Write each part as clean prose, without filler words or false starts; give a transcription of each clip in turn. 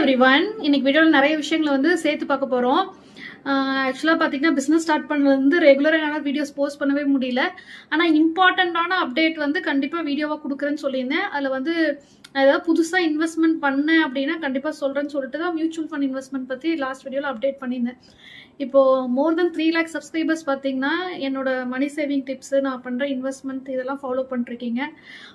Everyone, இன்னைக்கு வீடியோவில் நிறைய விஷயங்களை வந்து சேர்த்து பார்க்க போகிறோம். ஆக்சுவலாக பார்த்தீங்கன்னா பிஸ்னஸ் ஸ்டார்ட் பண்ணது வந்து ரெகுலரான வீடியோஸ் போஸ்ட் பண்ணவே முடியல. ஆனால் இம்பார்ட்டண்ட்டான அப்டேட் வந்து கண்டிப்பாக வீடியோவாக கொடுக்குறேன்னு சொல்லியிருந்தேன். அதில் வந்து ஏதாவது புதுசாக இன்வெஸ்ட்மெண்ட் பண்ணேன் அப்படின்னா கண்டிப்பாக சொல்கிறேன்னு சொல்லிட்டு தான் மியூச்சுவல் ஃபண்ட் இன்வெஸ்ட்மெண்ட் பற்றி லாஸ்ட் வீடியோவில் அப்டேட் பண்ணியிருந்தேன். இப்போது மோர் தென் 3 lakh சப்ஸ்கிரைபர்ஸ் பார்த்தீங்கன்னா என்னோட மணி சேவிங் டிப்ஸு, நான் பண்ணுற இன்வெஸ்ட்மெண்ட் இதெல்லாம் ஃபாலோ பண்ணிருக்கீங்க.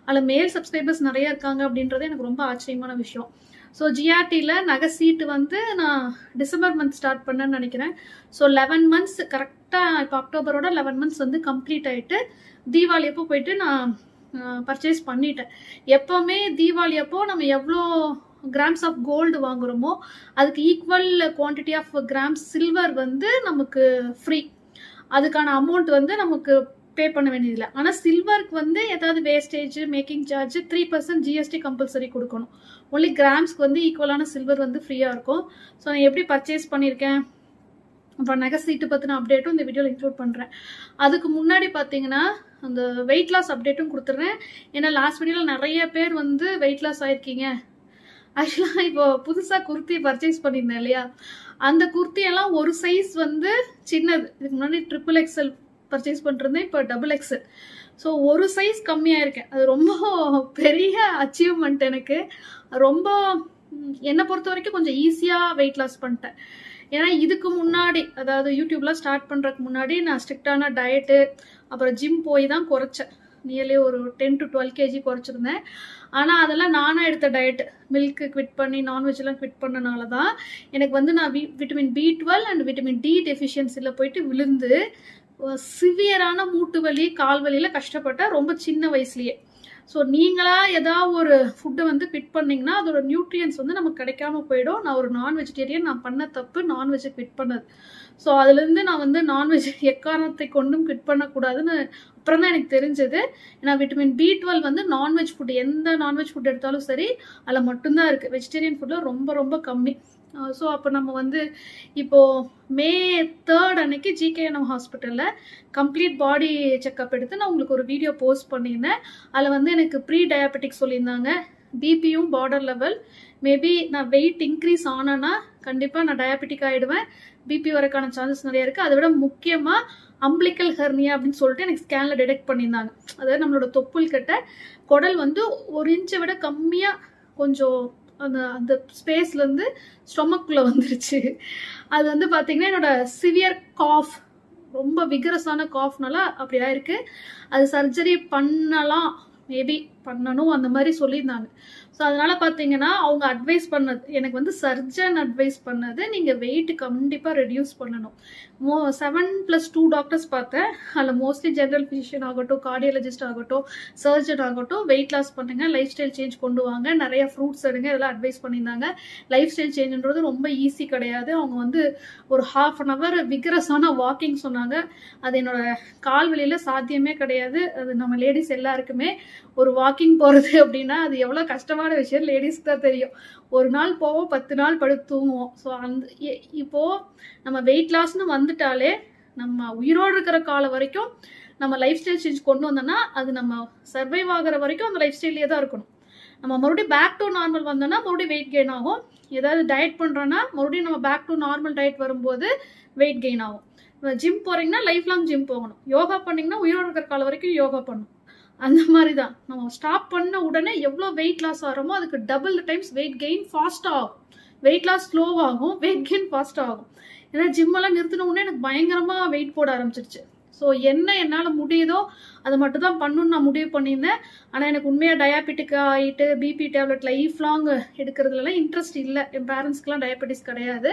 அதில் மேல் சப்ஸ்கிரைபர்ஸ் நிறைய இருக்காங்க அப்படின்றது எனக்கு ரொம்ப ஆச்சரியமான விஷயம். ஸோ ஜிஆர்டியில் நகை சீட்டு வந்து நான் டிசம்பர் மந்த் ஸ்டார்ட் பண்ணேன்னு நினைக்கிறேன். ஸோ 11 months கரெக்டாக இப்போ அக்டோபரோட 11 months வந்து கம்ப்ளீட் ஆகிட்டு தீபாவளி அப்போ போயிட்டு நான் பர்ச்சேஸ் பண்ணிட்டேன். எப்போவுமே தீபாவளி அப்போ நம்ம எவ்வளோ கிராம்ஸ் ஆஃப் கோல்டு வாங்குறோமோ அதுக்கு equal quantity of grams silver வந்து நமக்கு ஃப்ரீ. அதுக்கான அமௌண்ட் வந்து நமக்கு பே பண்ண வேண்டியதில்லை. ஆனால் சில்வருக்கு வந்து ஏதாவது wastage, making charge 3% GST compulsory கொடுக்கணும். ஒன்லி கிராம்ஸ்க்கு வந்து ஈக்குவலான சில்வர் வந்து ஃப்ரீயாக இருக்கும். ஸோ நான் எப்படி பர்ச்சேஸ் பண்ணியிருக்கேன், அப்புறம் நகை சீட்டு பற்றின அப்டேட்டும் இந்த வீடியோவில் இன்க்ளூட் பண்ணுறேன். அதுக்கு முன்னாடி பார்த்தீங்கன்னா அந்த வெயிட் லாஸ் அப்டேட்டும் கொடுத்துட்றேன். ஏன்னா லாஸ்ட் வீடியோவில் நிறைய பேர் வந்து வெயிட் லாஸ் ஆயிருக்கீங்க. ஆக்சுவலாக இப்போ புதுசாக குர்த்தி பர்ச்சேஸ் பண்ணியிருந்தேன் இல்லையா, அந்த குர்த்தியெல்லாம் ஒரு சைஸ் வந்து சின்னது. இதுக்கு முன்னாடி XXL பர்ச்சேஸ் பண்ணிருந்தேன், இப்போ XXL. ஸோ ஒரு சைஸ் கம்மியாக இருக்கேன். அது ரொம்ப பெரிய அச்சீவ்மெண்ட் எனக்கு. ரொம்ப என்னை பொறுத்த வரைக்கும் கொஞ்சம் ஈஸியாக வெயிட் லாஸ் பண்ணிட்டேன். ஏன்னா இதுக்கு முன்னாடி, அதாவது யூடியூப்லாம் ஸ்டார்ட் பண்ணுறதுக்கு முன்னாடி நான் ஸ்ட்ரிக்டான டயட்டு அப்புறம் ஜிம் போய் தான் குறைச்சேன். நியர்லி ஒரு 10 to 12 kg குறைச்சிருந்தேன். ஆனால் அதெல்லாம் நானாக எடுத்த டயட்டு, மில்க்கு குவிட் பண்ணி நான்வெஜ்லாம் குவிட் பண்ணனால தான் எனக்கு வந்து நான் vitamin B12 and vitamin D டெஃபிஷியன்சியில் போயிட்டு விழுந்து சிவியரான மூட்டு வலி, கால் வலியில் கஷ்டப்பட்டேன் ரொம்ப சின்ன வயசுலேயே. ஸோ நீங்களா ஏதாவது ஒரு ஃபுட்டை வந்து குவிட் பண்ணிங்கன்னா அதோட நியூட்ரியன்ஸ் வந்து நமக்கு கிடைக்காம போயிடும். நான் ஒரு நான் வெஜிடேரியன், நான் பண்ண தப்பு நான்வெஜ்ஜை குவிட் பண்ணது. ஸோ அதுலேருந்து நான் வந்து நான்வெஜ் எக்காரணத்தை கொண்டும் குவிட் பண்ணக்கூடாதுன்னு அப்புறம் தான் எனக்கு தெரிஞ்சது. ஏன்னா விட்டமின் B12 வந்து நான்வெஜ் ஃபுட், எந்த நான்வெஜ் ஃபுட் எடுத்தாலும் சரி அதில் மட்டும்தான் இருக்குது. வெஜிடேரியன் ஃபுட்டில் ரொம்ப ரொம்ப கம்மி. ஸோ அப்போ நம்ம வந்து இப்போது May 3rd அன்னைக்கு GKNM ஹாஸ்பிட்டலில் கம்ப்ளீட் பாடி செக்அப் எடுத்து நான் உங்களுக்கு ஒரு வீடியோ போஸ்ட் பண்ணியிருந்தேன். அதில் வந்து எனக்கு ப்ரீ டயாபெட்டிக் சொல்லியிருந்தாங்க, பிபியும் பார்டர் லெவல். மேபி நான் வெயிட் இன்க்ரீஸ் ஆனேன்னா கண்டிப்பாக நான் டயாபெட்டிக் ஆகிடுவேன், பிபி வரக்கான சான்சஸ் நிறைய இருக்குது. அதை விட முக்கியமாக அம்பிளிக்கல் ஹெர்னியா அப்படின்னு சொல்லிட்டு எனக்கு ஸ்கேனில் டிடெக்ட் பண்ணியிருந்தாங்க. அதாவது நம்மளோட தொப்புள் கிட்ட குடல் வந்து 1 inch விட கம்மியாக கொஞ்சம் அந்த ஸ்பேஸ்லேருந்து ஸ்டொமக்குள்ளே வந்துருச்சு. அது வந்து பார்த்தீங்கன்னா என்னோட சிவியர் காஃப், ரொம்ப விகரஸான காஃப்னால அப்படியா இருக்குது. அது சர்ஜரி பண்ணலாம், மேபி பண்ணணும் அந்த மாதிரி சொல்லியிருந்தாங்க. ஸோ அதனால் பார்த்தீங்கன்னா அவங்க அட்வைஸ் பண்ணது, எனக்கு வந்து சர்ஜன் அட்வைஸ் பண்ணது, நீங்கள் வெயிட் கண்டிப்பாக ரெடியூஸ் பண்ணணும். 7+2 டாக்டர்ஸ் பார்த்தேன். அதில் மோஸ்ட்லி ஜென்ரல் ஃபிசிஷியன் ஆகட்டும், கார்டியாலஜிஸ்ட் ஆகட்டும், சர்ஜன் ஆகட்டும், வெயிட் லாஸ் பண்ணுங்கள், லைஃப் ஸ்டைல் சேஞ்ச் கொண்டு வாங்க, நிறைய ஃப்ரூட்ஸ் எடுங்க, இதெல்லாம் அட்வைஸ் பண்ணியிருந்தாங்க. லைஃப் ஸ்டைல் சேஞ்சுன்றது ரொம்ப ஈஸி கிடையாது. அவங்க வந்து ஒரு 1/2 hour விகரஸான வாக்கிங் சொன்னாங்க. அது என்னோட கால் வலியில் சாத்தியமே கிடையாது. அது நம்ம லேடிஸ் எல்லாருக்குமே ஒரு வாக்கிங் போகிறது அப்படின்னா அது எவ்வளோ கஷ்டமான விஷயம் லேடிஸ்க்கு தான் தெரியும். ஒரு நாள் போவோம், 10 நாள் படுத்து தூங்குவோம். ஸோ இப்போது நம்ம வெயிட் லாஸ்ன்னு வந்துட்டாலே நம்ம உயிரோடு இருக்கிற காலம் வரைக்கும் நம்ம லைஃப் ஸ்டைல் சேஞ்ச் கொண்டு வந்தோம்னா அது நம்ம சர்வைவ் ஆகிற வரைக்கும் அந்த லைஃப் ஸ்டைல்லே தான் இருக்கணும். நம்ம மறுபடியும் பேக் டு நார்மல் வந்தோம்னா மறுபடியும் வெயிட் கெயின் ஆகும். ஏதாவது டயட் பண்ணுறோன்னா மறுபடியும் நம்ம பேக் டு நார்மல் டயட் வரும்போது வெயிட் கெயின் ஆகும். ஜிம் போகிறீங்கன்னா லைஃப் லாங் ஜிம் போகணும். யோகா பண்ணிங்கன்னா உயிரோடு இருக்கிற காலம் வரைக்கும் யோகா பண்ணணும். அந்த மாதிரி தான் நம்ம ஸ்டாப் பண்ண உடனே எவ்வளோ வெயிட் லாஸ் ஆகிறோமோ அதுக்கு டபுள் டைம்ஸ் வெயிட் கெயின் ஃபாஸ்ட்டாக ஆகும். வெயிட் லாஸ் ஸ்லோவாகும், வெயிட் கெயின் ஃபாஸ்ட்டாக ஆகும். ஏன்னா ஜிம்மெல்லாம் நிறுத்தின உடனே எனக்கு பயங்கரமாக வெயிட் போட ஆரம்பிச்சிருச்சு. ஸோ என்ன என்னால் முடியுதோ அதை மட்டும் தான் பண்ணணும்னு நான் முடிவு பண்ணியிருந்தேன். ஆனால் எனக்கு உண்மையாக டயாபெட்டிக் ஆகிட்டு பிபி டேப்லெட் லைஃப் லாங் எடுக்கிறதுலாம் இன்ட்ரெஸ்ட் இல்லை. என் பேரண்ட்ஸ்க்குலாம் டயபெட்டிஸ் கிடையாது.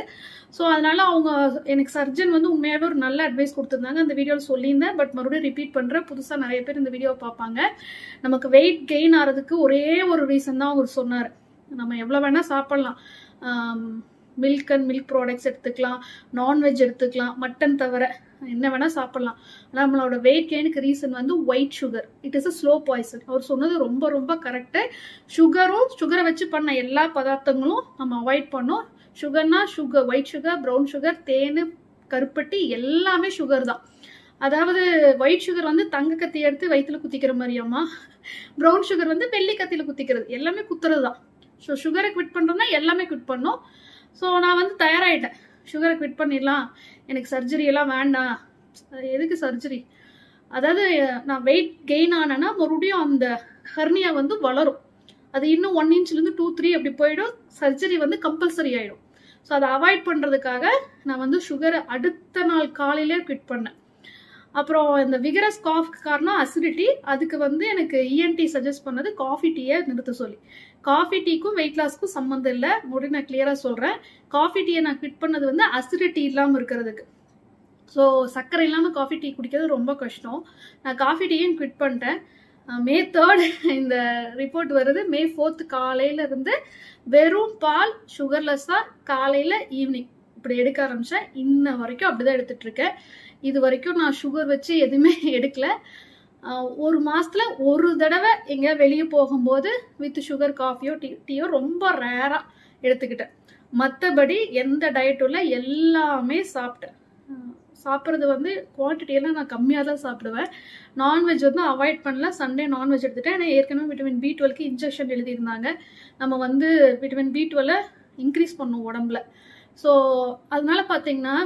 ஸோ அதனால் அவங்க எனக்கு சர்ஜன் வந்து உண்மையாகவே ஒரு நல்ல அட்வைஸ் கொடுத்துருந்தாங்க. அந்த வீடியோவில் சொல்லியிருந்தேன், பட் மறுபடியும் ரிப்பீட் பண்ணுறேன். புதுசாக நிறைய பேர் இந்த வீடியோவை பார்ப்பாங்க. நமக்கு வெயிட் கெயின் ஆகிறதுக்கு ஒரே ஒரு ரீசன் தான் அவர் சொன்னார். நம்ம எவ்வளோ வேணால் சாப்பிட்லாம், மில்க் அண்ட் மில்க் ப்ராடக்ட்ஸ் எடுத்துக்கலாம், நான்வெஜ் எடுத்துக்கலாம், மட்டன் தவிர என்ன வேணால் சாப்பிட்லாம். நம்மளோட வெயிட் கெயினுக்கு ரீசன் வந்து white sugar. It is a slow poison. அவர் சொன்னது ரொம்ப ரொம்ப கரெக்டு. சுகரை வச்சு பண்ண எல்லா பதார்த்தங்களும் நம்ம அவாய்ட் பண்ணோம். சுகர்னா sugar, white sugar, brown sugar, தேன், கருப்பட்டி எல்லாமே சுகர் தான். அதாவது ஒயிட் சுகர் வந்து தங்க கத்தி எடுத்து வயிற்றுல குத்திக்கிற மாதிரியாமா, ப்ரௌன் சுகர் வந்து வெள்ளி கத்தியில் குத்திக்கிறது, எல்லாமே குத்துறது தான். ஸோ சுகரை குவிட் பண்ணுறதுனா எல்லாமே குவிட் பண்ணோம். ஸோ நான் வந்து தயாராகிட்டேன், சுகரை குவிட் பண்ணிடலாம், எனக்கு சர்ஜரி எல்லாம் வேண்டாம். எதுக்கு சர்ஜரி? அதாவது நான் வெயிட் கெயின் ஆனேன்னா மறுபடியும் அந்த ஹெர்னியா வந்து வளரும். அது இன்னும் 1 inchலேருந்து 2-3 அப்படி போயிடும். சர்ஜரி வந்து கம்பல்சரி ஆகிடும். ஸோ அதை அவாய்ட் பண்ணுறதுக்காக நான் வந்து சுகரை அடுத்த நாள் காலையிலே குவிட் பண்ணேன். அப்புறம் இந்த விகரஸ் காஃப்க்கு காரணம் அசிடிட்டி. அதுக்கு வந்து எனக்கு இஎன்டி சஜஸ்ட் பண்ணது காஃபி டீயை நிறுத்த சொல்லி. காஃபி டீக்கும் வெயிட் லாஸ்க்கும் சம்மந்தம் இல்லை, மறுபடியும் நான் கிளியராக சொல்கிறேன். காஃபி டீயை நான் குவிட் பண்ணது வந்து அசிடிட்டி இல்லாமல் இருக்கிறதுக்கு. ஸோ சர்க்கரை இல்லாமல் காஃபி டீ குடிக்கிறது ரொம்ப கஷ்டம். நான் காஃபி டீயும் குவிட் பண்ணிட்டேன். May 3rd இந்த ரிப்போர்ட் வருது. May 4th காலையில இருந்து வெறும் பால் சுகர்லெஸ்ஸா காலையில ஈவினிங் இப்படி எடுக்க ஆரம்பிச்சேன். இன்ன வரைக்கும் அப்படிதான் எடுத்துட்டு இருக்கேன். இது வரைக்கும் நான் சுகர் வச்சு எதுவுமே எடுக்கல. 1 மாசத்துல ஒரு தடவை எங்க வெளியே போகும்போது வித் சுகர் காஃபியோ டீயோ ரொம்ப ரேரா எடுத்துக்கிட்டேன். மற்றபடி எந்த டயட்டும் இல்லை, எல்லாமே சாப்பிட்டேன். சாப்பிட்றது வந்து குவான்டிட்டியெல்லாம் நான் கம்மியாக தான் சாப்பிடுவேன். நான்வெஜ் வந்து அவாய்ட் பண்ணல. சண்டே நான்வெஜ் எடுத்துட்டேன். ஏன்னா ஏற்கனவே விட்டமின் B12க்கு இன்ஜெக்ஷன் எழுதியிருந்தாங்க. நம்ம வந்து விட்டமின் B12 இன்க்ரீஸ் பண்ணும் உடம்புல. ஸோ அதனால பார்த்தீங்கன்னா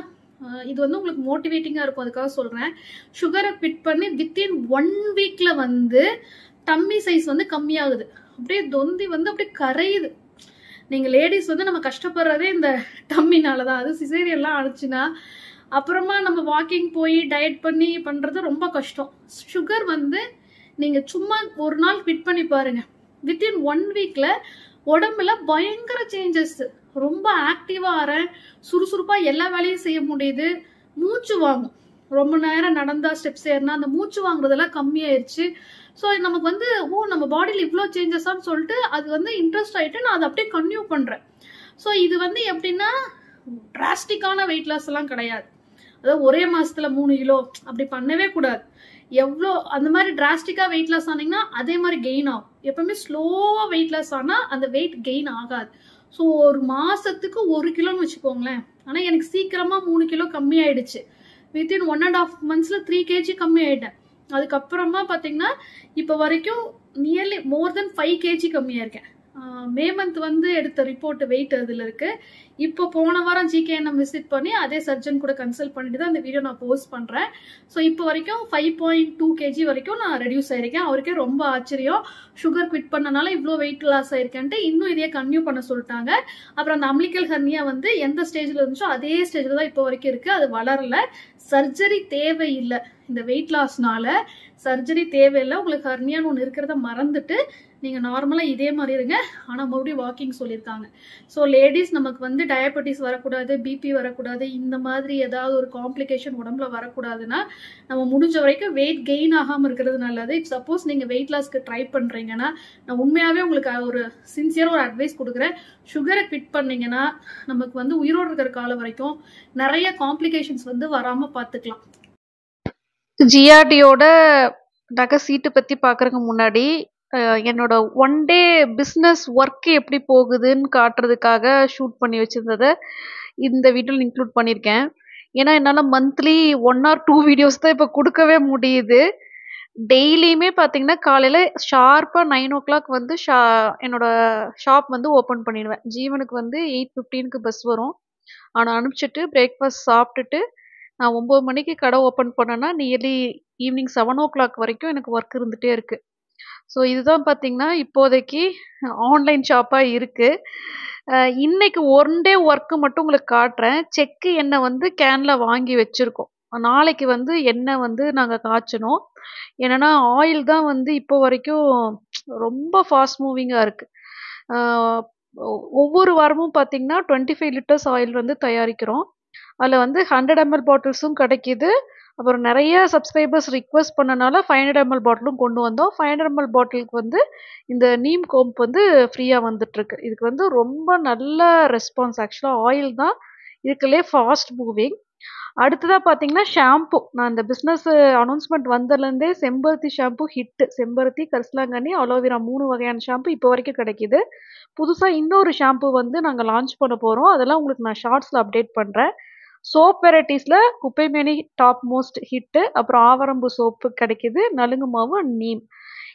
இது வந்து உங்களுக்கு மோட்டிவேட்டிங்காக இருக்கும், அதுக்காக சொல்கிறேன். சுகரை குவிட் பண்ணி வித்தின் 1 வீக்கில் வந்து டம்மி சைஸ் வந்து கம்மியாகுது. அப்படியே தொந்தி வந்து அப்படியே கரையுது. நீங்கள் லேடிஸ் வந்து நம்ம கஷ்டப்படுறதே இந்த டம்மினால தான். அது சிசேரியன்லாம் ஆச்சுன்னா அப்புறமா நம்ம வாக்கிங் போய் டயட் பண்ணி பண்ணுறது ரொம்ப கஷ்டம். சுகர் வந்து நீங்கள் சும்மா ஒரு நாள் குவிட் பண்ணி பாருங்க, வித்தின் 1 வீக்கில் உடம்புல பயங்கர சேஞ்சஸ். ரொம்ப ஆக்டிவாக ஆறேன், சுறுசுறுப்பாக எல்லா வேலையும் செய்ய முடியுது. மூச்சு வாங்கும், ரொம்ப நேரம் நடந்தா ஸ்டெப்ஸ் ஏறினா அந்த மூச்சு வாங்குறதெல்லாம் கம்மியாயிருச்சு. ஸோ நமக்கு வந்து நம்ம பாடியில் இவ்வளோ சேஞ்சஸான்னு சொல்லிட்டு அது வந்து இன்ட்ரெஸ்ட் ஆகிட்டு நான் அதை அப்படியே கன்டினியூ பண்ணுறேன். ஸோ இது வந்து எப்படின்னா டிராஸ்டிக்கான வெயிட் லாஸ் எல்லாம் கிடையாது. அதாவது ஒரே மாசத்துல 3 கிலோ அப்படி பண்ணவே கூடாது. எவ்வளோ அந்த மாதிரி டிராஸ்டிக்கா வெயிட் லாஸ் ஆனீங்கன்னா அதே மாதிரி கெயின் ஆகும். எப்பவுமே ஸ்லோவா வெயிட் லாஸ் ஆனா அந்த வெயிட் கெயின் ஆகாது. ஸோ ஒரு மாசத்துக்கு 1 கிலோன்னு வச்சுக்கோங்களேன். ஆனா எனக்கு சீக்கிரமா 3 கிலோ கம்மி ஆயிடுச்சு. வித்தின் 1.5 monthsல 3 kg கம்மி ஆயிட்டேன். அதுக்கப்புறமா பாத்தீங்கன்னா இப்ப வரைக்கும் நியர்லி மோர் தென் 5 kg கம்மியா இருக்கேன். மே மந்த் வந்து எடுத்த ரிப்போர்ட் வெயிட் அதில் இருக்கு. இப்போ போன வாரம் GKNM விசிட் பண்ணி அதே சர்ஜன் கூட கன்சல்ட் பண்ணிட்டு தான் இந்த வீடியோ நான் போஸ்ட் பண்றேன். ஸோ இப்போ வரைக்கும் 5.2 kg வரைக்கும் நான் ரெடியூஸ் ஆயிருக்கேன். அவருக்கே ரொம்ப ஆச்சரியம், சுகர் குவிட் பண்ணனால இவ்வளோ வெயிட் லாஸ் ஆயிருக்கேன்ட்டு. இன்னும் இதையே கன்டினியூ பண்ண சொல்லிட்டாங்க. அப்புறம் அந்த அம்லிக்கல் ஹெர்னியா வந்து எந்த ஸ்டேஜ்ல இருந்துச்சோ அதே ஸ்டேஜ்ல தான் இப்போ வரைக்கும் இருக்கு. அது வளரல. சர்ஜரி தேவையில்லை. இந்த வெயிட் லாஸ்னால சர்ஜரி தேவையில்லை. உங்களுக்கு ஹெர்னியான்னு ஒன்று இருக்கிறத மறந்துட்டு நீங்கள் நார்மலாக இதே மாதிரி இருங்க. ஆனால் மறுபடியும் வாக்கிங் சொல்லியிருக்காங்க. ஸோ லேடிஸ் நமக்கு வந்து டயபெட்டிஸ் வரக்கூடாது, பிபி வரக்கூடாது, இந்த மாதிரி ஏதாவது ஒரு காம்ப்ளிகேஷன் உடம்புல வரக்கூடாதுன்னா நம்ம முடிஞ்ச வரைக்கும் வெயிட் கெயின் ஆகாமல் இருக்கிறது நல்லது. இப் சப்போஸ் நீங்கள் வெயிட் லாஸ்க்கு ட்ரை பண்ணுறீங்கன்னா நான் உண்மையாகவே உங்களுக்கு ஒரு சின்சியராக ஒரு அட்வைஸ் கொடுக்குறேன். சுகரை குவிட் பண்ணீங்கன்னா நமக்கு வந்து உயிரோடு இருக்கிற காலம் வரைக்கும் நிறைய காம்ப்ளிகேஷன்ஸ் வந்து வராமல் பார்த்துக்கலாம். ஜிஆர்டியோட நகை சீட்டு பற்றி பார்க்குறதுக்கு முன்னாடி என்னோட 1 day பிஸ்னஸ் ஒர்க் எப்படி போகுதுன்னு காட்டுறதுக்காக ஷூட் பண்ணி வச்சுருந்ததை இந்த வீடியோவில் இன்க்ளூட் பண்ணியிருக்கேன். ஏன்னா என்னால் மந்த்லி 1 or 2 வீடியோஸ் தான் இப்போ கொடுக்கவே முடியுது. டெய்லியுமே பார்த்தீங்கன்னா காலையில் ஷார்ப்பாக 9 o'clock வந்து என்னோட ஷாப் வந்து ஓப்பன் பண்ணிடுவேன். ஜீவனுக்கு வந்து 8:15க்கு பஸ் வரும். அவனை அனுப்பிச்சிட்டு பிரேக்ஃபாஸ்ட் சாப்பிட்டுட்டு நான் 9 மணிக்கு கடை ஓப்பன் பண்ணேன்னா நியர்லி ஈவினிங் 7 o'clock வரைக்கும் எனக்கு ஒர்க் இருந்துகிட்டே இருக்குது. ஸோ இதுதான் பார்த்தீங்கன்னா இப்போதைக்கு ஆன்லைன் ஷாப்பாக இருக்குது. இன்னைக்கு 1 day ஒர்க்கு மட்டும் உங்களுக்கு காட்டுறேன். செக்கு எண்ணெய் வந்து கேனில் வாங்கி வச்சுருக்கோம். நாளைக்கு வந்து எண்ணெய் வந்து நாங்கள் காய்ச்சணும். என்னென்னா ஆயில் தான் வந்து இப்போ வரைக்கும் ரொம்ப ஃபாஸ்ட் மூவிங்காக இருக்குது. ஒவ்வொரு வாரமும் பார்த்தீங்கன்னா 25 liters ஆயில் வந்து தயாரிக்கிறோம். அதில் வந்து 100 ml பாட்டில்ஸும் கிடைக்கிது. அப்புறம் நிறைய சப்ஸ்கிரைபர்ஸ் ரிக்வெஸ்ட் பண்ணனால 500 ml பாட்டிலும் கொண்டு வந்தோம். 500 ml பாட்டிலுக்கு வந்து இந்த நீம் கோம்ப் வந்து ஃப்ரீயாக வந்துட்டுருக்கு. இதுக்கு வந்து ரொம்ப நல்ல ரெஸ்பான்ஸ். ஆக்சுவலாக ஆயில் தான் இதுக்குள்ளே ஃபாஸ்ட் மூவிங். அடுத்ததாக பார்த்தீங்கன்னா ஷாம்பு. நான் இந்த பிஸ்னஸ் அனௌன்ஸ்மெண்ட் வந்ததுலேருந்தே செம்பருத்தி ஷாம்பு ஹிட்டு. செம்பருத்தி, கரிசலாங்கண்ணி, அலோவேரா 3 வகையான ஷாம்பு இப்போ வரைக்கும் கிடைக்கிது. புதுசாக இன்னொரு ஷாம்பு வந்து நாங்கள் லான்ச் பண்ண போகிறோம். அதெல்லாம் உங்களுக்கு நான் ஷார்ட்ஸில் அப்டேட் பண்ணுறேன். சோப் வெரைட்டிஸில் குப்பைமேனி டாப் மோஸ்ட் ஹிட்டு. அப்புறம் ஆவரம்பு சோப்பு கிடைக்கிது, நலுங்கு மாவு, நீம்.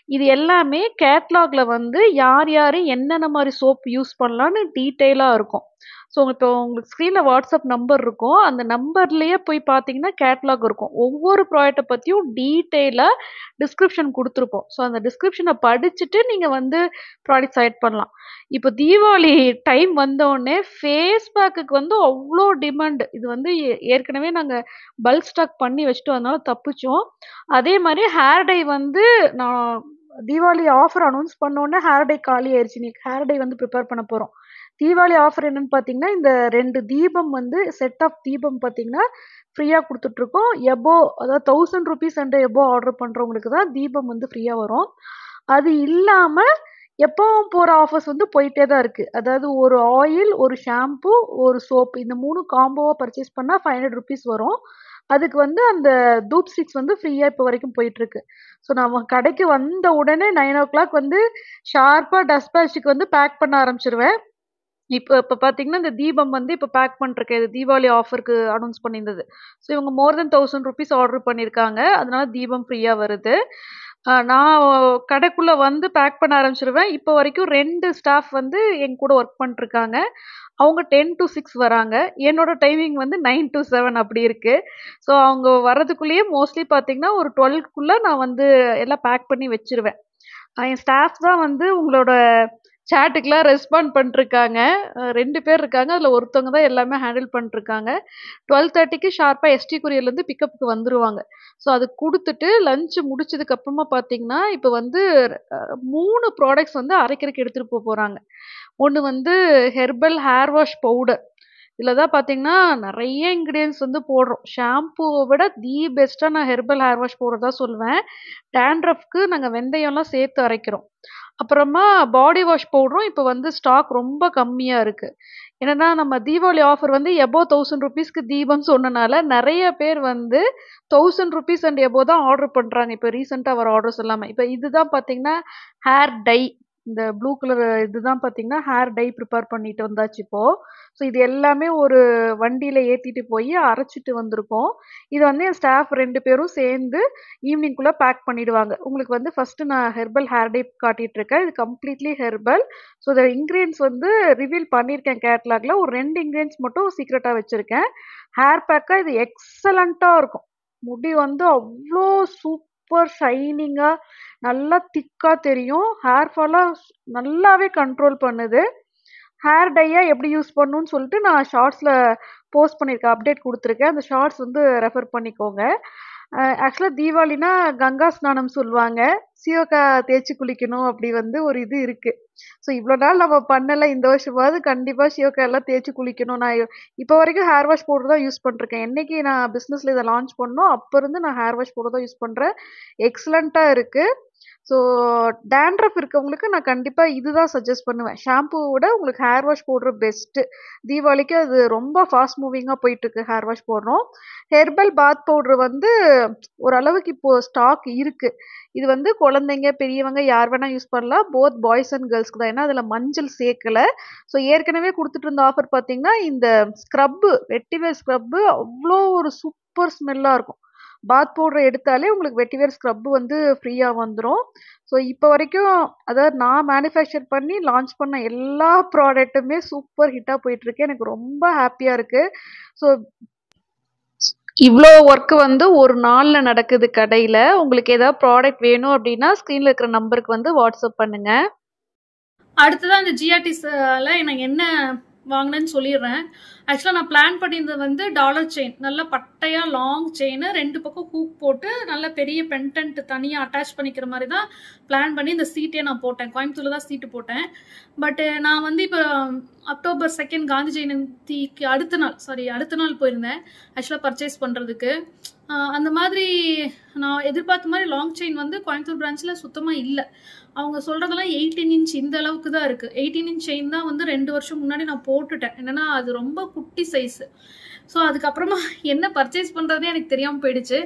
இது எல்லாமே கேட்லாக்ல வந்து யார் யார் என்னென்ன மாதிரி சோப் யூஸ் பண்ணலான்னு டீட்டெயிலாக இருக்கும். ஸோ இப்போ உங்களுக்கு ஸ்க்ரீனில் வாட்ஸ்அப் நம்பர் இருக்கும். அந்த நம்பர்லேயே போய் பார்த்தீங்கன்னா கேட்லாக் இருக்கும். ஒவ்வொரு ப்ராடக்ட்டை பற்றியும் டீட்டெயிலாக டிஸ்கிரிப்ஷன் கொடுத்துருப்போம். ஸோ அந்த டிஸ்கிரிப்ஷனை படிச்சுட்டு நீங்கள் வந்து ப்ராடக்ட் செலக்ட் பண்ணலாம். இப்போ தீபாவளி டைம் வந்தோடனே ஃபேஸ் பேக்குக்கு வந்து அவ்வளோ டிமாண்ட். இது வந்து ஏற்கனவே நாங்கள் பல்க் ஸ்டாக் பண்ணி வச்சுட்டு அதனால தப்பிச்சோம். அதே மாதிரி ஹேர் டை வந்து நான் தீபாவளி ஆஃபர் அனௌன்ஸ் பண்ணோன்னே ஹேர் டை காலி ஆயிடுச்சு. இன்னைக்கு ஹேர் டை வந்து ப்ரிப்பேர் பண்ண போகிறோம். தீபாவளி ஆஃபர் என்னன்னு பார்த்தீங்கன்னா, இந்த 2 தீபம் வந்து செட் ஆஃப் தீபம் பார்த்தீங்கன்னா ஃப்ரீயாக கொடுத்துட்ருக்கோம். அதாவது 1000 rupees அண்ட் எபோ ஆர்டர் பண்ணுறவங்களுக்கு தான் தீபம் வந்து ஃப்ரீயாக வரும். அது இல்லாமல் எப்பவும் போகிற ஆஃபர்ஸ் வந்து போயிட்டே தான் இருக்குது. அதாவது ஒரு ஆயில், ஒரு ஷாம்பு, ஒரு சோப், இந்த 3 காம்போவாக பர்ச்சேஸ் பண்ணால் 500 rupees வரும். அதுக்கு வந்து அந்த தூப் ஸ்டிக்ஸ் வந்து ஃப்ரீயாக இப்போ வரைக்கும் போயிட்டுருக்கு. ஸோ நம்ம கடைக்கு வந்த உடனே 9 o'clock வந்து ஷார்ப்பாக டஸ்பேச்சுக்கு வந்து பேக் பண்ண ஆரம்பிச்சிருவேன். இப்போ பார்த்தீங்கன்னா இந்த தீபம் வந்து இப்போ பேக் பண்ணிருக்கேன். இது தீபாவளி ஆஃபருக்கு அனௌன்ஸ் பண்ணியிருந்தது. ஸோ இவங்க மோர் தென் 1000 rupees ஆர்டர் பண்ணியிருக்காங்க. அதனால தீபம் ஃப்ரீயாக வருது. நான் கடைக்குள்ளே வந்து பேக் பண்ண ஆரம்பிச்சிருவேன். இப்போ வரைக்கும் 2 ஸ்டாஃப் வந்து என் கூட ஒர்க் பண்ணிருக்காங்க. அவங்க 10 to 6 வராங்க. என்னோட டைமிங் வந்து 9 to 7 அப்படி இருக்கு. ஸோ அவங்க வர்றதுக்குள்ளேயே மோஸ்ட்லி பார்த்தீங்கன்னா ஒரு 12க்குள்ளே நான் வந்து எல்லாம் பேக் பண்ணி வச்சிருவேன். என் ஸ்டாஃப் தான் வந்து உங்களோட சேட்டுக்கெலாம் ரெஸ்பாண்ட் பண்ணிருக்காங்க. 2 பேர் இருக்காங்க. அதில் ஒருத்தவங்க தான் எல்லாமே ஹேண்டில் பண்ணிருக்காங்க. 12:30க்கு ஷார்ப்பாக எஸ்டி கொரியர்லேருந்து பிக்கப்புக்கு வந்துருவாங்க. ஸோ அது கொடுத்துட்டு லஞ்ச் முடிச்சதுக்கு அப்புறமா பார்த்தீங்கன்னா, இப்போ வந்து 3 ப்ராடக்ட்ஸ் வந்து அரைக்கிறதுக்கு எடுத்துகிட்டு போகிறாங்க. ஒன்று வந்து ஹெர்பல் ஹேர் வாஷ் பவுடர். இதில் தான் பார்த்தீங்கன்னா நிறைய இன்க்ரீடியன்ஸ் வந்து போடுறோம். ஷாம்புவை விட தி பெஸ்ட்டாக நான் ஹெர்பல் ஹேர் வாஷ் பவுடர் தான் சொல்லுவேன். டேண்ட்ரஃப்க்கு நாங்கள் வெந்தயம்லாம் சேர்த்து அரைக்கிறோம். அப்புறமா பாடி வாஷ் பவுடரும் இப்போ வந்து ஸ்டாக் ரொம்ப கம்மியாக இருக்குது. என்னன்னா நம்ம தீபாவளி ஆஃபர் வந்து எபோவ் 1000 rupeesக்கு தீபம் சொன்னனால நிறைய பேர் வந்து 1000 rupees அண்ட் எபோவ் தான் ஆர்டர் பண்ணுறாங்க. இப்போ ரீசெண்டாக வர ஆர்டர்ஸ் எல்லாமே. இப்போ இதுதான் பார்த்தீங்கன்னா ஹேர் டை. இந்த ப்ளூ கலர் இதுதான் பார்த்தீங்கன்னா ஹேர் டை ப்ரிப்பேர் பண்ணிட்டு வந்தாச்சு இப்போது. ஸோ இது எல்லாமே ஒரு வண்டியில் ஏற்றிட்டு போய் அரைச்சிட்டு வந்திருக்கோம். இது வந்து என் ஸ்டாஃப் 2 பேரும் சேர்ந்து ஈவினிங்குள்ளே பேக் பண்ணிடுவாங்க. உங்களுக்கு வந்து ஃபஸ்ட்டு நான் ஹெர்பல் ஹேர் டை காட்டிகிட்ருக்கேன். இது கம்ப்ளீட்லி ஹெர்பல். ஸோ இந்த இன்க்ரீடியன்ஸ் வந்து ரிவீல் பண்ணியிருக்கேன் கேட்லாகில். ஒரு 2 இன்க்ரீடியன்ஸ் மட்டும் சீக்ரெட்டாக வச்சுருக்கேன். ஹேர் பேக்காக இது எக்ஸலண்ட்டாக இருக்கும். முடி வந்து அவ்வளோ சூப்பர் ஷைனிங்காக நல்லா திக்காக தெரியும். ஹேர் ஃபாலாக நல்லாவே கண்ட்ரோல் பண்ணுது. ஹேர் டையாக எப்படி யூஸ் பண்ணணும்னு சொல்லிட்டு நான் ஷார்ட்ஸில் போஸ்ட் பண்ணியிருக்கேன், அப்டேட் கொடுத்துருக்கேன். அந்த ஷார்ட்ஸ் வந்து ரெஃபர் பண்ணிக்கோங்க. ஆக்சுவலாக தீபாவளினா கங்கா ஸ்நானம் சொல்லுவாங்க. சீவக்காய் தேய்ச்சி குளிக்கணும் அப்படி வந்து ஒரு இது இருக்குது. ஸோ இவ்வளோ நாள் நம்ம பண்ணலை. இந்த வருஷமாவது கண்டிப்பாக சீவக்காய் எல்லாம் தேய்ச்சி குளிக்கணும். நான் இப்போ வரைக்கும் ஹேர் வாஷ் பவுடர் தான் யூஸ் பண்ணிருக்கேன். என்னைக்கு நான் பிஸ்னஸில் இதை லான்ச் பண்ணோம் அப்போ இருந்து நான் ஹேர் வாஷ் பவுடர் தான் யூஸ் பண்ணுறேன். எக்ஸலண்ட்டாக இருக்குது. ஸோ டேண்ட்ரஃப் இருக்கவங்களுக்கு நான் கண்டிப்பாக இதுதான் சஜஸ்ட் பண்ணுவேன். ஷாம்புவோட உங்களுக்கு ஹேர் வாஷ் பவுடர் பெஸ்ட்டு. தீபாவளிக்கு அது ரொம்ப ஃபாஸ்ட் மூவிங்காக போயிட்டுருக்கு ஹேர் வாஷ் போடுறோம். ஹெர்பல் பாத் பவுடர் வந்து ஓரளவுக்கு இப்போது ஸ்டாக் இருக்குது. இது வந்து குழந்தைங்க பெரியவங்க யார் வேணால் யூஸ் பண்ணலாம். போத் பாய்ஸ் அண்ட் கேர்ள்ஸ்க்கு தான். ஏன்னா அதில் மஞ்சள் சேர்க்கலை. ஸோ ஏற்கனவே கொடுத்துட்டு இருந்த ஆஃபர் பார்த்தீங்கன்னா இந்த ஸ்க்ரப்பு, வெட்டிவேர் ஸ்க்ரப்பு அவ்வளோ ஒரு சூப்பர் ஸ்மெல்லாக இருக்கும். பாத் பவுடர் எடுத்தாலே உங்களுக்கு வெட்டிவேர் ஸ்க்ரப்பு வந்து ஃப்ரீயாக வந்துடும். ஸோ இப்போ வரைக்கும் அதாவது நான் மேனுஃபேக்சர் பண்ணி லான்ச் பண்ண எல்லா ப்ராடக்ட்டுமே சூப்பர் ஹிட்டாக போயிட்டுருக்கு. எனக்கு ரொம்ப ஹாப்பியாக இருக்குது. ஸோ இவ்வளோ ஒர்க்கு வந்து ஒரு நாளில் நடக்குது கடையில். உங்களுக்கு ஏதாவது ப்ராடக்ட் வேணும் அப்படின்னா ஸ்க்ரீனில் இருக்கிற நம்பருக்கு வந்து வாட்ஸ்அப் பண்ணுங்கள். அடுத்ததான் இந்த ஜிஆர்டிஸில் நான் என்ன வாங்கினேன்னு சொல்லிடுறேன். ஆக்சுவலாக நான் பிளான் பண்ணியிருந்தது வந்து டாலர் செயின், நல்ல பட்டையாக லாங் செயின், 2 பக்கம் ஹூக் போட்டு நல்ல பெரிய பென்டென்ட் தனியாக அட்டாச் பண்ணிக்கிற மாதிரி தான் பிளான் பண்ணி இந்த சீட்டே நான் போட்டேன். கோயம்புத்தூரில் தான் சீட்டு போட்டேன். பட்டு நான் வந்து இப்போ அக்டோபர் 2 காந்தி ஜெயந்திக்கு அடுத்த நாள் போயிருந்தேன் ஆக்சுவலாக பர்ச்சேஸ் பண்ணுறதுக்கு. அந்த மாதிரி நான் எதிர்பார்த்த மாதிரி லாங் செயின் வந்து கோயம்புத்தூர் பிரான்ச்சில் சுத்தமாக இல்லை. அவங்க சொல்கிறதெல்லாம் 18 inch இந்த அளவுக்கு தான் இருக்குது. 18 inch செயின் தான் வந்து 2 வருஷம் முன்னாடி நான் போட்டுட்டேன். என்னென்னா அது ரொம்ப குட்டி சைஸு. ஸோ அதுக்கப்புறமா என்ன பர்ச்சேஸ் பண்ணுறதே எனக்கு தெரியாமல் போயிடுச்சு.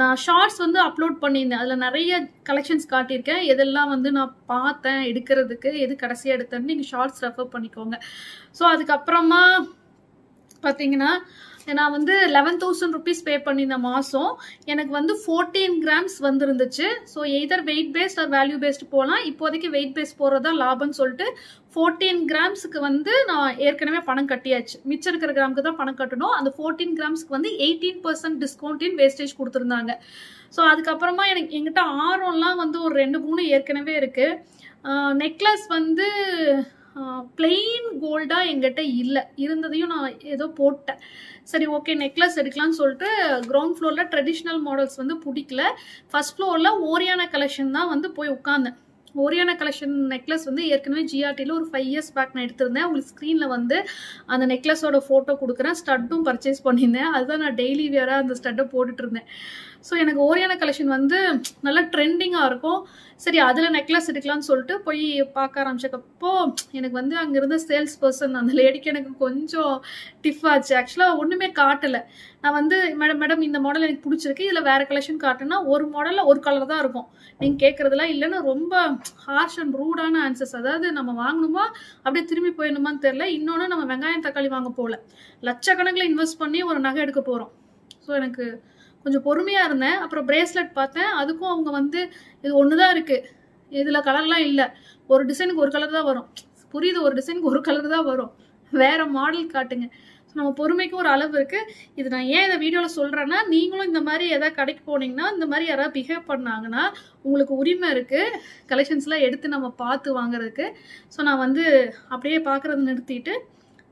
நான் ஷார்ட்ஸ் வந்து அப்லோட் பண்ணியிருந்தேன். அதில் நிறைய கலெக்ஷன்ஸ் காட்டியிருக்கேன். எதெல்லாம் வந்து நான் பார்த்தேன் எடுக்கிறதுக்கு, எது கடைசியாக எடுத்தேன்னு நீங்கள் ஷார்ட்ஸ் ரெஃபர் பண்ணிக்கோங்க. ஸோ அதுக்கப்புறமா பார்த்தீங்கன்னா நான் வந்து 11,000 rupees பே பண்ணியிருந்த மாதம் எனக்கு வந்து 14 grams வந்துருந்துச்சு. So either weight based or value based போகலாம். இப்போதைக்கு வெயிட் பேஸ்ட் போகிறது தான் லாபம்னு சொல்லிட்டு 14 gramsக்கு வந்து நான் ஏற்கனவே பணம் கட்டியாச்சு. மிச்சம் இருக்கிற கிராமுக்கு தான் பணம் கட்டணும். அந்த 14 gramsக்கு வந்து 18% டிஸ்கவுண்ட் இன் வேஸ்டேஜ் கொடுத்துருந்தாங்க. ஸோ அதுக்கப்புறமா எங்கிட்ட ஆரம்லாம் வந்து ஒரு 2-3 ஏற்கனவே இருக்கு. நெக்லஸ் வந்து பிளெயின் கோல்டா எங்கிட்ட இல்லை, இருந்ததையும் நான் ஏதோ போட்டேன். சரி ஓகே நெக்லஸ் எடுக்கலாம்னு சொல்லிட்டு கிரவுண்ட் ஃப்ளோரில் ட்ரெடிஷ்னல் மாடல்ஸ் வந்து பிடிக்கல. ஃபர்ஸ்ட் ஃப்ளோரில் ஓரியானா கலெக்ஷன் தான் வந்து போய் உட்காந்தேன். ஓரியானா கலெக்ஷன் நெக்லஸ் வந்து ஏற்கனவே ஜிஆர்டியில் ஒரு 5 years பேக் நான் எடுத்திருந்தேன். உங்களுக்கு ஸ்க்ரீனில் வந்து அந்த நெக்லஸோட ஃபோட்டோ கொடுக்குறேன். ஸ்டட்டும் பர்ச்சேஸ் பண்ணியிருந்தேன். அதுதான் நான் டெய்லி வேராக அந்த ஸ்டட்டை போட்டுட்டு இருந்தேன். ஸோ எனக்கு ஓரியானா கலெக்ஷன் வந்து நல்லா ட்ரெண்டிங்காக இருக்கும். சரி அதில் நெக்லஸ் எடுக்கலாம்னு சொல்லிட்டு போய் பார்க்க ஆரம்பிச்சக்கப்போ எனக்கு வந்து அங்கே இருந்த சேல்ஸ் பர்சன் அந்த லேடிக்கு எனக்கு கொஞ்சம் டிஃப் ஆச்சு. ஆக்சுவலாக ஒன்றுமே காட்டலை. நான் வந்து மேடம் இந்த மாடல் எனக்கு பிடிச்சிருக்கு, இதில் வேறு கலெக்ஷன் காட்டுனா ஒரு மாடலில் ஒரு கலர் தான் இருக்கும், நீங்கள் கேட்குறதுலாம் இல்லைன்னு ரொம்ப ஹார்ஷ் அண்ட் ரூடான ஆன்சர்ஸ். அதாவது நம்ம வாங்கணுமா அப்படியே திரும்பி போயிடணுமான்னு தெரில. இன்னொன்று நம்ம வெங்காயம் தக்காளி வாங்க போகல, லட்சக்கணக்கில் இன்வெஸ்ட் பண்ணி ஒரு நகை எடுக்க போகிறோம். ஸோ எனக்கு கொஞ்சம் பொறுமையாக இருந்தேன். அப்புறம் பிரேஸ்லெட் பார்த்தேன். அதுக்கும் அவங்க வந்து இது ஒன்று தான் இருக்குது, இதில் கலர்லாம் இல்லை, ஒரு டிசைனுக்கு ஒரு கலர் தான் வரும். புரியுது, ஒரு டிசைனுக்கு ஒரு கலர் தான் வரும், வேறு மாடல் காட்டுங்க. ஸோ நம்ம பொறுமைக்கு ஒரு அளவு இருக்குது. இது நான் ஏன் இந்த வீடியோவில் சொல்கிறேன்னா, நீங்களும் இந்த மாதிரி எதாவது கடைக்கு போனீங்கன்னா இந்த மாதிரி யாராவது பிஹேவ் பண்ணாங்கன்னா உங்களுக்கு உரிமை இருக்குது கலெக்ஷன்ஸ்லாம் எடுத்து நம்ம பார்த்து வாங்குறதுக்கு. ஸோ நான் வந்து அப்படியே பார்க்குறத நிறுத்திட்டு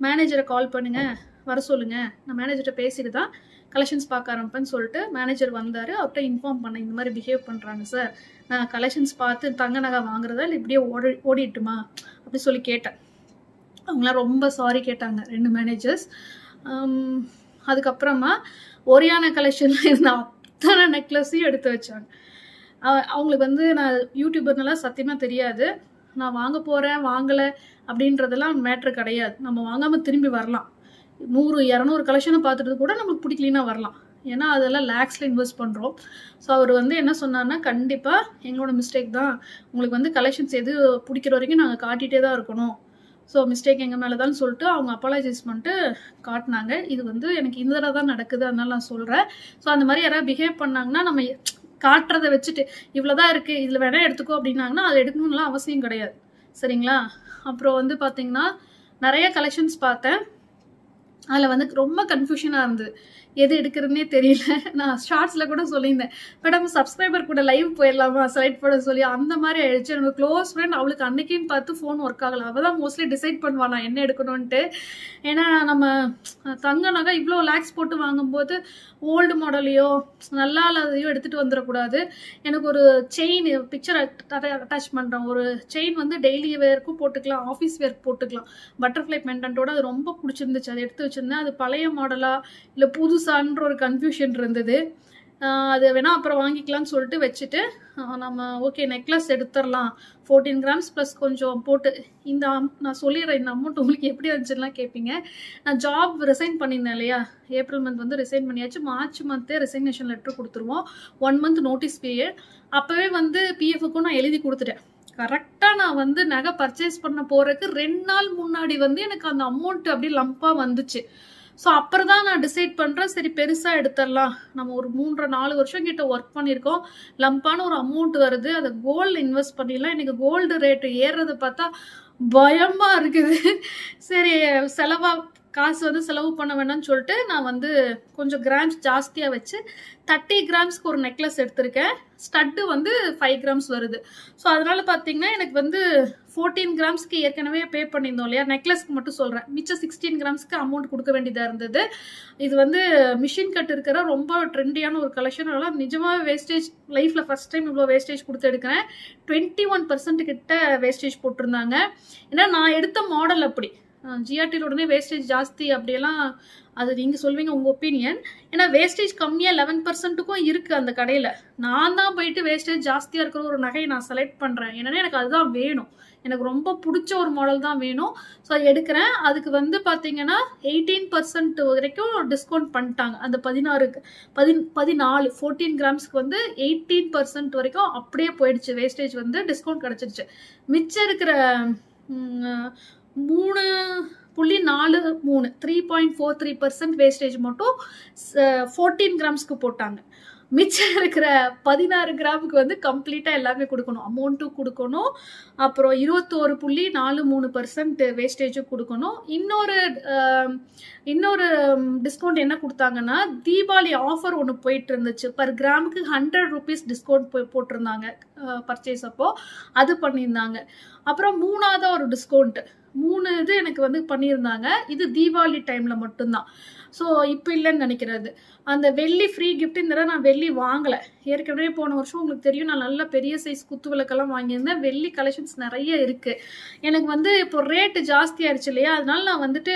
மேனேஜரை கால் பண்ணுங்கள் வர சொல்லுங்கள், நான் மேனேஜர்கிட்ட பேசிட்டு தான் கலெக்ஷன்ஸ் பார்க்க ஆரம்பிப்பேன்னு சொல்லிட்டு மேனேஜர் வந்தார். அவர்கிட்ட இன்ஃபார்ம் பண்ணேன், இந்த மாதிரி பிஹேவ் பண்ணுறாங்க சார், நான் கலெக்ஷன்ஸ் பார்த்து தங்க நகை வாங்குறதா இல்லை இப்படியே ஓடிட்டுமா அப்படி சொல்லி கேட்டேன். அவங்களாம் ரொம்ப சாரி கேட்டாங்க 2 மேனேஜர்ஸ். அதுக்கப்புறமா ஓரியானா கலெக்ஷனில் இருந்த அத்தனை நெக்லஸையும் எடுத்து வச்சாங்க. அவங்களுக்கு வந்து நான் யூடியூபர்னால சத்தியமாக தெரியாது, நான் வாங்க போகிறேன் வாங்கலை அப்படின்றதெல்லாம் மேட்ரு கிடையாது. நம்ம வாங்காமல் திரும்பி வரலாம். 100-200 கலெக்ஷனை பார்த்துட்டு கூட நம்மளுக்கு பிடிக்கலனா வரலாம். ஏன்னா அதெல்லாம் லேக்ஸில் இன்வெஸ்ட் பண்ணுறோம். ஸோ அவர் வந்து என்ன சொன்னார்னா, கண்டிப்பாக எங்களோட மிஸ்டேக் தான், உங்களுக்கு வந்து கலெக்ஷன்ஸ் எது பிடிக்கிற வரைக்கும் நாங்கள் காட்டிகிட்டே தான் இருக்கணும், ஸோ மிஸ்டேக் எங்கள் மேலே தான் சொல்லிட்டு அவங்க அப்பாலஜைஸ் பண்ணிட்டு காட்டினாங்க. இது வந்து எனக்கு இந்த தடவை தான் நடக்குது, அதனால நான் சொல்கிறேன். ஸோ அந்த மாதிரி யாராவது பிஹேவ் பண்ணாங்கன்னா நம்ம காட்டுறதை வச்சுட்டு இவ்வளோதான் இருக்குது இதில் வேணால் எடுத்துக்கோ அப்படின்னாங்கன்னா அது எடுக்கணும்லாம் அவசியம் கிடையாது, சரிங்களா? அப்புறம் வந்து பார்த்தீங்கன்னா நிறைய கலெக்ஷன்ஸ் பார்த்தேன். அதில் வந்து ரொம்ப கன்ஃபியூஷனாக இருந்தது, எது எடுக்கிறதுனே தெரியல. நான் ஷார்ட்ஸில் கூட சொல்லியிருந்தேன், மேடம் சப்ஸ்கிரைபர் கூட லைவ் போயிடலாமா செலக்ட் பண்ண சொல்லி. அந்த மாதிரி ஆயிடுச்சு. எனக்கு க்ளோஸ் ஃப்ரெண்ட் அவளுக்கு அன்னைக்குன்னு பார்த்து ஃபோன் ஒர்க் ஆகலை. அவள் தான் மோஸ்ட்லி டிசைட் பண்ணுவா நான் என்ன எடுக்கணும்ன்ட்டு. ஏன்னா நம்ம தங்க நகை இவ்வளோ லேக்ஸ் போட்டு வாங்கும்போது ஓல்டு மாடலையோ நல்லா இல்லாதையோ எடுத்துகிட்டு வந்துடக்கூடாது. எனக்கு ஒரு செயின் பிக்சர் அட்டாச் பண்ணுறேன், ஒரு செயின் வந்து டெய்லி வேர்க்கும் போட்டுக்கலாம், ஆஃபீஸ் வேர்க்கு போட்டுக்கலாம், பட்டர்ஃப்ளை பெண்டன்ட்டோட அது ரொம்ப பிடிச்சிருந்துச்சு. அதை எடுத்து வச்சுருந்தேன். அது பழைய மாடலா இல்லை புதுசான்ற ஒரு கன்ஃபியூஷன் இருந்தது. அது வேணால் அப்புறம் வாங்கிக்கலாம்னு சொல்லிட்டு வச்சுட்டு நம்ம ஓகே நெக்லஸ் எடுத்துடலாம் 14 grams ப்ளஸ் கொஞ்சம் போட்டு. நான் சொல்லிடுறேன் இந்த அமௌண்ட் உங்களுக்கு எப்படி வந்துச்சுலாம் கேட்பீங்க. நான் ஜாப் ரிசைன் பண்ணியிருந்தேன் இல்லையா, ஏப்ரல் மந்த் வந்து ரிசைன் பண்ணியாச்சு. மார்ச் மந்த்தே ரிசைனேஷன் லெட்டர் கொடுத்துருவோம். 1 month நோட்டீஸ் பீரியட். அப்போவே வந்து பிஎஃப்க்கும் நான் எழுதி கொடுத்துட்டேன். கரெக்டாக நான் வந்து நகை பர்ச்சேஸ் பண்ண போகிறதுக்கு 2 நாள் முன்னாடி வந்து எனக்கு அந்த அமௌண்ட் அப்படியே லம்பாக வந்துச்சு. ஸோ அப்புறம் தான் நான் டிசைட் பண்ணுறேன், சரி பெருசாக எடுத்துடலாம், நம்ம ஒரு 3-4 வருஷம் கிட்ட ஒர்க் பண்ணியிருக்கோம், லம்பான ஒரு அமௌண்ட் வருது, அதை கோல்டு இன்வெஸ்ட் பண்ணிடலாம். எனக்கு கோல்டு ரேட்டு ஏறுறதை பார்த்தா பயமாக இருக்குது. சரி காசு வந்து செலவு பண்ண வேண்டாம்னு சொல்லிட்டு நான் வந்து கொஞ்சம் கிராம்ஸ் ஜாஸ்தியாக வச்சு 30 grams ஒரு நெக்லஸ் எடுத்திருக்கேன். ஸ்டட்டு வந்து 5 grams வருது. ஸோ அதனால பார்த்தீங்கன்னா எனக்கு வந்து 14 grams ஏற்கனவே பே பண்ணியிருந்தோம் இல்லையா, நெக்லஸ்க்கு மட்டும் சொல்கிறேன், மிச்சம் 16 grams அமௌண்ட் கொடுக்க வேண்டியதாக இருந்தது. இது வந்து மிஷின் கட் இருக்கிற ரொம்ப ட்ரெண்டியான ஒரு கலெக்ஷன். அதனால் நிஜமாக வேஸ்டேஜ் லைஃப்பில் ஃபஸ்ட் டைம் இவ்வளோ வேஸ்டேஜ் கொடுத்து எடுக்கிறேன். 21% கிட்ட வேஸ்டேஜ் போட்டிருந்தாங்க. ஏன்னா நான் எடுத்த மாடல் அப்படி, ஜிஆர்டியில் உடனே வேஸ்டேஜ் ஜாஸ்தி அப்படியெல்லாம் அது நீங்கள் சொல்வீங்க உங்கள் ஒப்பீனியன். ஏன்னா வேஸ்டேஜ் கம்மியாக 11%க்கும் இருக்குது அந்த கடையில். நான் தான் போயிட்டு வேஸ்டேஜ் ஜாஸ்தியாக இருக்கிற ஒரு நகையை நான் செலக்ட் பண்ணுறேன். ஏன்னா எனக்கு அதுதான் வேணும், எனக்கு ரொம்ப பிடிச்ச ஒரு மாடல் தான் வேணும். ஸோ அது எடுக்கிறேன். அதுக்கு வந்து பார்த்தீங்கன்னா 18% வரைக்கும் டிஸ்கவுண்ட் பண்ணிட்டாங்க. அந்த 14 grams வந்து 18% வரைக்கும் அப்படியே போயிடுச்சு. வேஸ்டேஜ் வந்து டிஸ்கவுண்ட் கிடச்சிருச்சு. மிச்சம் இருக்கிற 3.43% வேஸ்டேஜ் மட்டும் 14 கிராம்ஸ்க்கு போட்டாங்க. மிச்சம் இருக்கிற 16 கிராமுக்கு வந்து கம்ப்ளீட்டாக எல்லாமே கொடுக்கணும், அமௌண்ட்டும் கொடுக்கணும், அப்புறம் 21.43% வேஸ்டேஜும் கொடுக்கணும். இன்னொரு டிஸ்கவுண்ட் என்ன கொடுத்தாங்கன்னா, தீபாவளி ஆஃபர் ஒன்று போயிட்டு இருந்துச்சு. பர் கிராமுக்கு 100 rupees டிஸ்கவுண்ட் போட்டிருந்தாங்க பர்ச்சேஸ் அப்போ, அது பண்ணியிருந்தாங்க. அப்புறம் 3வது ஒரு டிஸ்கவுண்ட் 3 இது எனக்கு வந்து பண்ணியிருந்தாங்க. இது தீபாவளி டைமில் மட்டும்தான். ஸோ இப்போ இல்லைன்னு நினைக்கிறது. அந்த வெள்ளி ஃப்ரீ கிஃப்ட் இந்த தடவை நான் வெள்ளி வாங்கலை. ஏற்கனவே போன வருஷம் உங்களுக்கு தெரியும் நான் நல்ல பெரிய சைஸ் குத்து விளக்கெல்லாம் வாங்கியிருந்தேன். வெள்ளி கலெக்ஷன்ஸ் நிறைய இருக்குது. எனக்கு வந்து இப்போ ரேட்டு ஜாஸ்தி ஆயிடுச்சு இல்லையா, அதனால நான் வந்துட்டு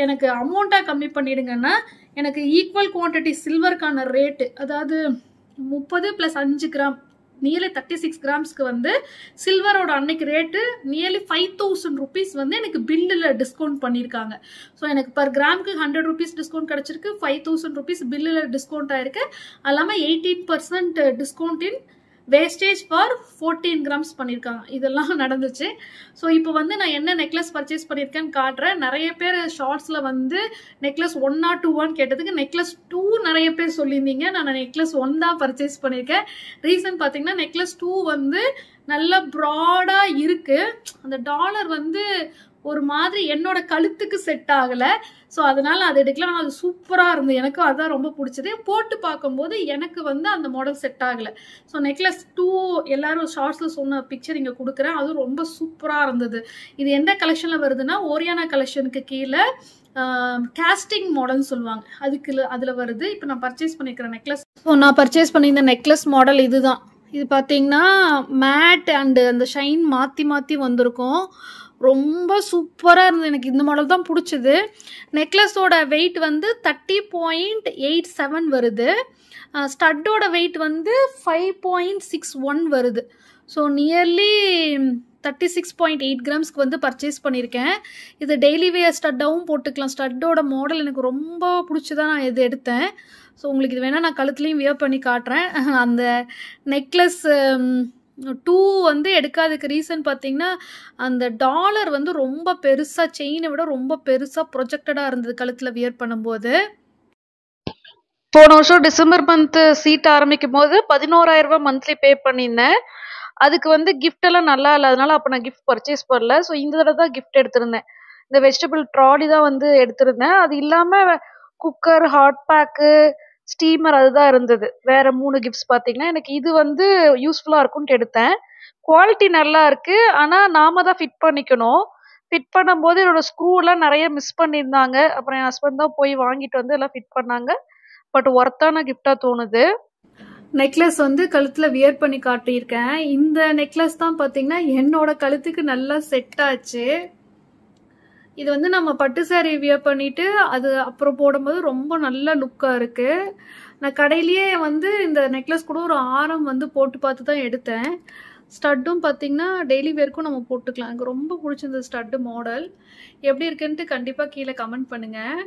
எனக்கு அமௌண்ட்டாக கம்மி பண்ணிடுங்கன்னா எனக்கு ஈக்குவல் குவான்டிட்டி சில்வருக்கான ரேட்டு, அதாவது 30 + 5 கிராம் நியர்லி 36 கிராம்ஸ்க்கு வந்து சில்வரோட அன்னைக்கு ரேட்டு நியர்லி 5000 rupees வந்து எனக்கு பில்லில் டிஸ்கவுண்ட் பண்ணியிருக்காங்க. ஸோ எனக்கு பர் கிராமுக்கு 100 rupees டிஸ்கவுண்ட் கிடச்சிருக்கு, 5000 rupees பில்லில் டிஸ்கவுண்ட் ஆயிருக்கு. அது இல்லாமல் 18% discount in wastage for 14 grams பண்ணியிருக்காங்க. இதெல்லாம் நடந்துச்சு. ஸோ இப்போ வந்து நான் என்ன நெக்லஸ் பர்ச்சேஸ் பண்ணியிருக்கேன்னு காட்டுறேன். நிறைய பேர் ஷார்ட்ஸில் வந்து நெக்லஸ் 1 or 2 கேட்டதுக்கு நெக்லஸ் 2 நிறைய பேர் சொல்லியிருந்தீங்க. நான் நெக்லஸ் 1 தான் பர்ச்சேஸ் பண்ணியிருக்கேன். ரீசன் பார்த்தீங்கன்னா நெக்லஸ் 2 வந்து நல்ல ப்ராடாக இருக்குது. அந்த டாலர் வந்து ஒரு மாதிரி என்னோட கழுத்துக்கு செட் ஆகலை. ஸோ அதனால் அது எடுக்கலாம். அது சூப்பராக இருந்தது, எனக்கும் அதுதான் ரொம்ப பிடிச்சது. போட்டு பார்க்கும்போது எனக்கு வந்து அந்த மாடல் செட் ஆகலை. ஸோ நெக்லஸ் 2 எல்லாரும் ஷார்ட்ஸில் சொன்ன பிக்சர் இங்கே கொடுக்குறேன். அதுவும் ரொம்ப சூப்பராக இருந்தது. இது எந்த கலெக்ஷனில் வருதுன்னா, ஓரியானா கலெக்ஷனுக்கு கீழே காஸ்டிங் மாடல்னு சொல்லுவாங்க, அதில் வருது. இப்போ நான் பர்ச்சேஸ் பண்ணியிருக்கிற நெக்லஸ், நான் பர்ச்சேஸ் பண்ணியிருந்த நெக்லஸ் மாடல் இதுதான். இது பார்த்தீங்கன்னா மேட் அண்டு அந்த ஷைன் மாற்றி வந்திருக்கும். ரொம்ப சூப்பராக இருந்தது. எனக்கு இந்த மாடல் தான் பிடிச்சது. நெக்லஸோட வெயிட் வந்து 30.87 வருது. ஸ்டட்டோட வெயிட் வந்து 5.61 வருது. ஸோ நியர்லி 36.8 கிராம்ஸ்க்கு வந்து பர்ச்சேஸ் பண்ணியிருக்கேன். இது டெய்லி வேர் ஸ்டட்டாகவும் போட்டுக்கலாம். ஸ்டட்டோட மாடல் எனக்கு ரொம்ப பிடிச்சதான் நான் இது எடுத்தேன். ஸோ உங்களுக்கு இது வேணால் நான் கழுத்துலேயும் வியர் பண்ணி காட்டுறேன். அந்த நெக்லஸ் 2 வந்து எடுக்காததுக்கு ரீசன் பார்த்தீங்கன்னா, அந்த டாலர் வந்து ரொம்ப பெருசாக, செயினை விட ரொம்ப பெருசாக ப்ரொஜெக்டடாக இருந்தது கழுத்தில் வியர் பண்ணும்போது. போன வருஷம் டிசம்பர் மந்த் சீட் ஆரம்பிக்கும் போது 11,000 ரூபாய் மந்த்லி பே பண்ணியிருந்தேன். அதுக்கு வந்து கிஃப்ட் எல்லாம் நல்லா இல்லை, அதனால அப்போ நான் கிஃப்ட் பர்ச்சேஸ் பண்ணல. ஸோ இந்த தடவை தான் கிஃப்ட் எடுத்திருந்தேன். இந்த வெஜிடபிள் ட்ராலி தான் வந்து எடுத்திருந்தேன். அது இல்லாமல் குக்கர், ஹாட் பேக்கு, ஸ்டீமர் அதுதான் இருந்தது. வேற 3 கிஃப்ட்ஸ் பார்த்தீங்கன்னா எனக்கு இது வந்து யூஸ்ஃபுல்லாக இருக்கும்னு எடுத்தேன். குவாலிட்டி நல்லா இருக்கு, ஆனால் நாம தான் ஃபிட் பண்ணிக்கணும். ஃபிட் பண்ணும்போது என்னோட ஸ்க்ரூலாம் நிறைய மிஸ் பண்ணியிருந்தாங்க. அப்புறம் என் ஹஸ்பண்ட் தான் போய் வாங்கிட்டு வந்து எல்லாம் ஃபிட் பண்ணாங்க. பட் ஒர்த்தான கிஃப்டாக தோணுது. நெக்லஸ் வந்து கழுத்தில் வியர் பண்ணி காட்டியிருக்கேன். இந்த நெக்லஸ் தான் பார்த்தீங்கன்னா என்னோட கழுத்துக்கு நல்லா செட் ஆச்சு. இது வந்து நம்ம பட்டு சாரி வியர் பண்ணிட்டு அது அப்புறம் போடும்போது ரொம்ப நல்ல லுக்காக இருக்கு. நான் கடையிலேயே வந்து இந்த நெக்லஸ் கூட ஒரு ஆரம் வந்து போட்டு பார்த்து தான் எடுத்தேன். ஸ்டட்டும் பார்த்தீங்கன்னா டெய்லி வேர்க்கும் நம்ம போட்டுக்கலாம். எனக்கு ரொம்ப பிடிச்சிருந்தது ஸ்டட்டு மாடல். எப்படி இருக்குன்ட்டு கண்டிப்பாக கீழே கமெண்ட் பண்ணுங்கள்.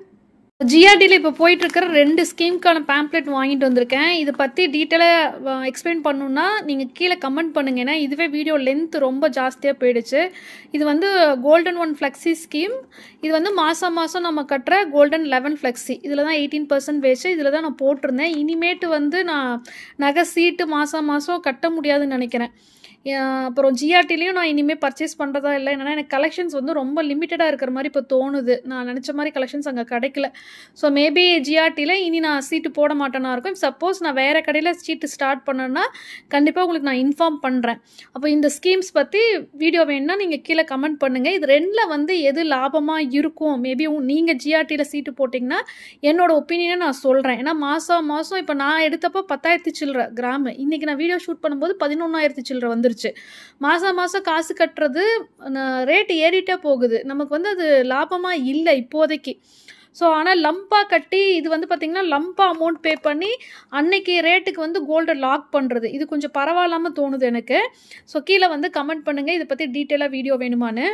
ஜிஆர்டியில் இப்போ போயிட்டுருக்கிற 2 ஸ்கீம்க்கான பேம்ப்ளெட் வாங்கிட்டு வந்திருக்கேன். இதை பற்றி டீட்டெயிலாக எக்ஸ்பிளைன் பண்ணணுன்னா நீங்கள் கீழே கமெண்ட் பண்ணுங்க. ஏன்னா இதுவே வீடியோ லென்த் ரொம்ப ஜாஸ்தியாக போயிடுச்சு. இது வந்து கோல்டன் 1 ஃப்ளெக்ஸி ஸ்கீம். இது வந்து மாதம் நம்ம கட்டுற கோல்டன் 11 ஃப்ளெக்ஸி. இதில் தான் 18% வேஸ்ட்டு. இதில் தான் நான் போட்டிருந்தேன். இனிமேட்டு வந்து நான் நகை சீட்டு மாதம் கட்ட முடியாதுன்னு நினைக்கிறேன். அப்புறம் ஜிஆர்டிலையும் நான் இனிமேல் பர்ச்சேஸ் பண்ணுறதா இல்லை. என்னென்னா எனக்கு கலெக்ஷன்ஸ் வந்து ரொம்ப லிமிட்டடாக இருக்கிற மாதிரி இப்போ தோணுது. நான் நினச்ச மாதிரி கலெக்ஷன்ஸ் அங்கே கிடைக்கல. ஸோ மேபி ஜிஆர்டியில் இனி நான் சீட்டு போட மாட்டேன்னா இருக்கும். சப்போஸ் நான் வேறு கடையில் சீட்டு ஸ்டார்ட் பண்ணேன்னா கண்டிப்பாக உங்களுக்கு நான் இன்ஃபார்ம் பண்ணுறேன். அப்போ இந்த ஸ்கீம்ஸ் பற்றி வீடியோ வேணுன்னா நீங்கள் கீழே கமெண்ட் பண்ணுங்கள். இது 2ல் வந்து எது லாபமாக இருக்கும், மேபி நீங்கள் ஜிஆர்டியில் சீட்டு போட்டிங்கன்னா என்னோட ஒப்பீனியனை நான் சொல்கிறேன். ஏன்னா மாதம் இப்போ நான் எடுத்தப்போ 10,000 சில்லற கிராமு. இன்றைக்கி நான் வீடியோ ஷூட் பண்ணும்போது 11,000 சில்லற வந்துருச்சு. மாதம் காசு கட்டுறது ரேட் ஏறிட்டே போகுது. நமக்கு வந்து அது லாபமாக இல்லை இப்போதைக்கு. ஸோ ஆனால் லம்பாக கட்டி இது வந்து பார்த்திங்கன்னா லம்பாக அமௌண்ட் பே பண்ணி அன்னைக்கு ரேட்டுக்கு வந்து கோல்டை லாக் பண்ணுறது இது கொஞ்சம் பரவாயில்லாமல் தோணுது எனக்கு. ஸோ கீழே வந்து கமெண்ட் பண்ணுங்கள் இதை பற்றி டீட்டெயிலாக வீடியோ வேணுமான்னு.